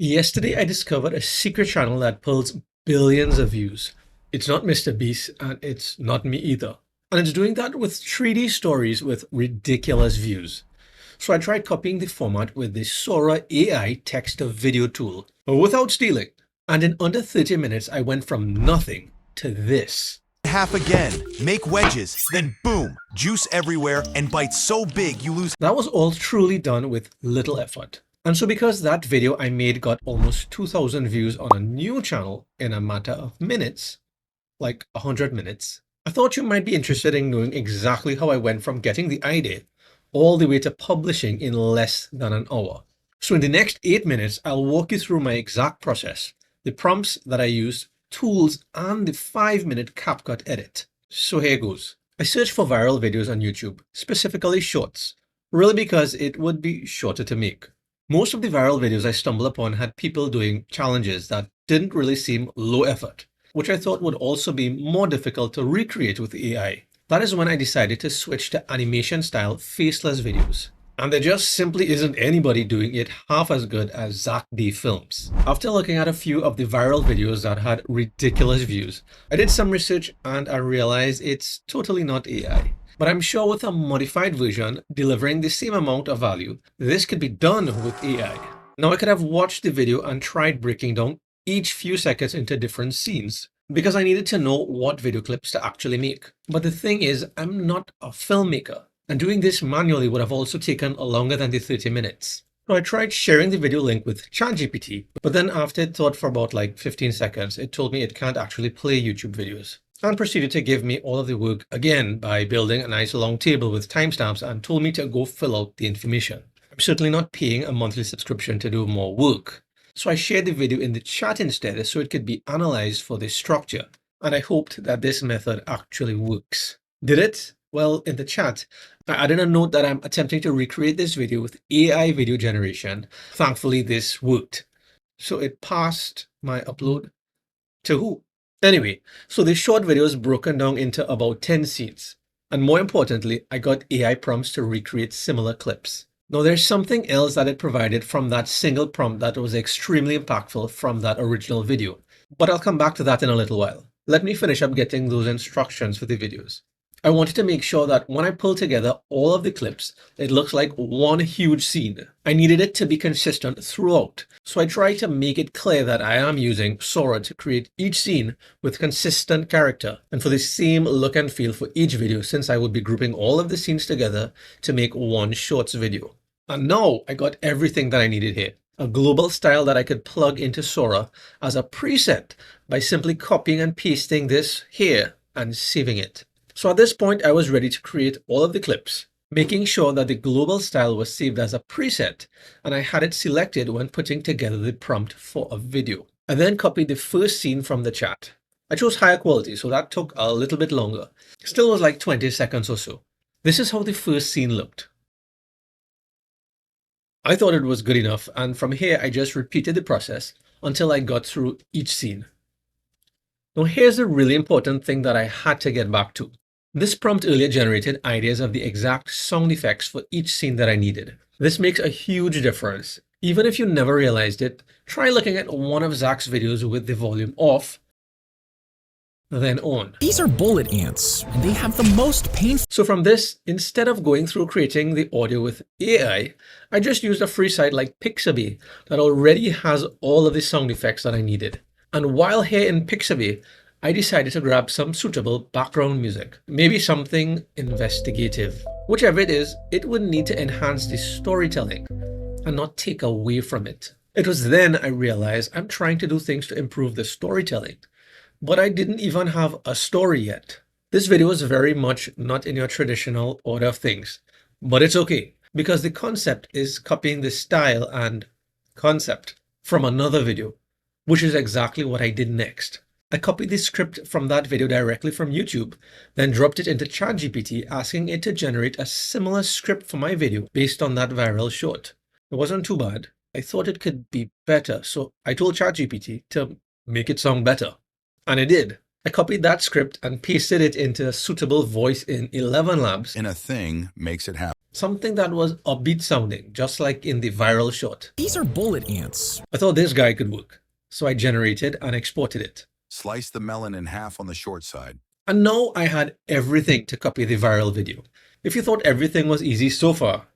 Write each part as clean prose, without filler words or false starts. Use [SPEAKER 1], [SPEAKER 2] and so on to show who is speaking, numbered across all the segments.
[SPEAKER 1] Yesterday, I discovered a secret channel that pulls billions of views. It's not Mr. Beast, and it's not me either. And it's doing that with 3D stories with ridiculous views. So I tried copying the format with the Sora AI text-to-video tool, but without stealing. And in under 30 minutes, I went from nothing to this.
[SPEAKER 2] Half again, make wedges, then boom, juice everywhere and bite so big you lose.
[SPEAKER 1] That was all truly done with little effort. And so because that video I made got almost 2,000 views on a new channel in a matter of minutes, like 100 minutes, I thought you might be interested in knowing exactly how I went from getting the idea all the way to publishing in less than an hour. So in the next 8 minutes, I'll walk you through my exact process, the prompts that I used, tools, and the 5-minute CapCut edit. So here goes. I searched for viral videos on YouTube, specifically shorts, really because it would be shorter to make. Most of the viral videos I stumbled upon had people doing challenges that didn't really seem low effort, which I thought would also be more difficult to recreate with AI. That is when I decided to switch to animation-style faceless videos. And there just simply isn't anybody doing it half as good as Zackdfilms. After looking at a few of the viral videos that had ridiculous views, I did some research and I realized it's totally not AI. But I'm sure with a modified version delivering the same amount of value, this could be done with AI. Now I could have watched the video and tried breaking down each few seconds into different scenes because I needed to know what video clips to actually make. But the thing is, I'm not a filmmaker, and doing this manually would have also taken longer than the 30 minutes. So I tried sharing the video link with ChatGPT, but then after it thought for about like 15 seconds, it told me it can't actually play YouTube videos, and proceeded to give me all of the work again by building a nice long table with timestamps and told me to go fill out the information. I'm certainly not paying a monthly subscription to do more work. So I shared the video in the chat instead so it could be analyzed for the structure, and I hoped that this method actually works. Did it? Well, in the chat, I added a note that I'm attempting to recreate this video with AI video generation. Thankfully, this worked. So it passed my upload to who? Anyway, so the short video is broken down into about 10 scenes. And more importantly, I got AI prompts to recreate similar clips. Now there's something else that it provided from that single prompt that was extremely impactful from that original video. But I'll come back to that in a little while. Let me finish up getting those instructions for the videos. I wanted to make sure that when I pull together all of the clips, it looks like one huge scene. I needed it to be consistent throughout, so I tried to make it clear that I am using Sora to create each scene with consistent character and for the same look and feel for each video, since I would be grouping all of the scenes together to make one shorts video. And now I got everything that I needed here. A global style that I could plug into Sora as a preset by simply copying and pasting this here and saving it. So at this point, I was ready to create all of the clips, making sure that the global style was saved as a preset, and I had it selected when putting together the prompt for a video. I then copied the first scene from the chat. I chose higher quality, so that took a little bit longer. Still was like 20 seconds or so. This is how the first scene looked. I thought it was good enough, and from here I just repeated the process until I got through each scene. Now here's the really important thing that I had to get back to. This prompt earlier generated ideas of the exact sound effects for each scene that I needed. This makes a huge difference. Even if you never realized it, try looking at one of Zach's videos with the volume off, then on.
[SPEAKER 3] These are bullet ants, and they have the most painful.
[SPEAKER 1] So from this, instead of going through creating the audio with AI, I just used a free site like Pixabay that already has all of the sound effects that I needed. And while here in Pixabay, I decided to grab some suitable background music, maybe something investigative. Whichever it is, it would need to enhance the storytelling and not take away from it. It was then I realized I'm trying to do things to improve the storytelling, but I didn't even have a story yet. This video is very much not in your traditional order of things, but it's okay because the concept is copying the style and concept from another video, which is exactly what I did next. I copied the script from that video directly from YouTube, then dropped it into ChatGPT asking it to generate a similar script for my video based on that viral short. It wasn't too bad. I thought it could be better, so I told ChatGPT to make it sound better. And it did. I copied that script and pasted it into a suitable voice in 11 Labs,
[SPEAKER 4] And a thing makes it happen.
[SPEAKER 1] something that was upbeat sounding, just like in the viral short.
[SPEAKER 3] These are bullet ants.
[SPEAKER 1] I thought this guy could work, so I generated and exported it.
[SPEAKER 4] Slice the melon in half on the short side.
[SPEAKER 1] And now I had everything to copy the viral video. If you thought everything was easy so far,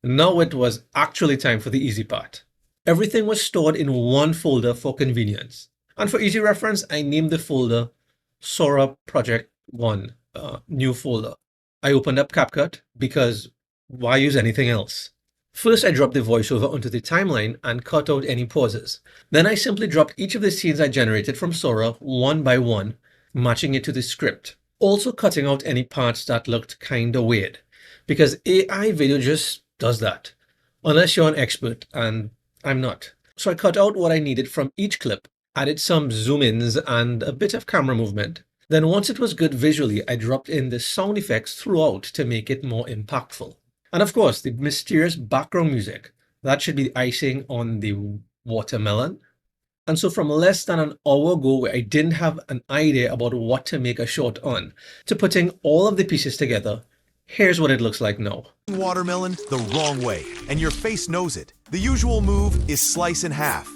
[SPEAKER 1] now it was actually time for the easy part. Everything was stored in one folder for convenience. And for easy reference, I named the folder Sora Project 1, new folder. I opened up CapCut because why use anything else? First, I dropped the voiceover onto the timeline and cut out any pauses. Then I simply dropped each of the scenes I generated from Sora one by one, matching it to the script. Also cutting out any parts that looked kinda weird, because AI video just does that. Unless you're an expert, and I'm not. So I cut out what I needed from each clip, added some zoom-ins and a bit of camera movement. Then once it was good visually, I dropped in the sound effects throughout to make it more impactful. And of course, the mysterious background music. That should be icing on the watermelon. And so from less than an hour ago where I didn't have an idea about what to make a short on, to putting all of the pieces together, here's what it looks like now.
[SPEAKER 2] Watermelon the wrong way, and your face knows it. The usual move is slice in half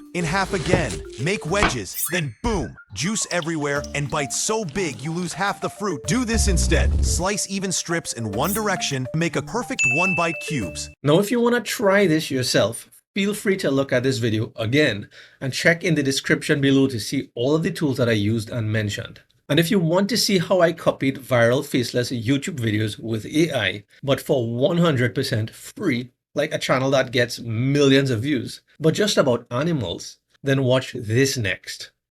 [SPEAKER 2] again, make wedges, then boom, juice everywhere, and bite so big you lose half the fruit. Do this instead. Slice even strips in one direction, make a perfect one-bite cubes.
[SPEAKER 1] Now, if you want to try this yourself, feel free to look at this video again and check in the description below to see all of the tools that I used and mentioned. And if you want to see how I copied viral faceless YouTube videos with AI, but for 100% free, like a channel that gets millions of views, but just about animals, then watch this next.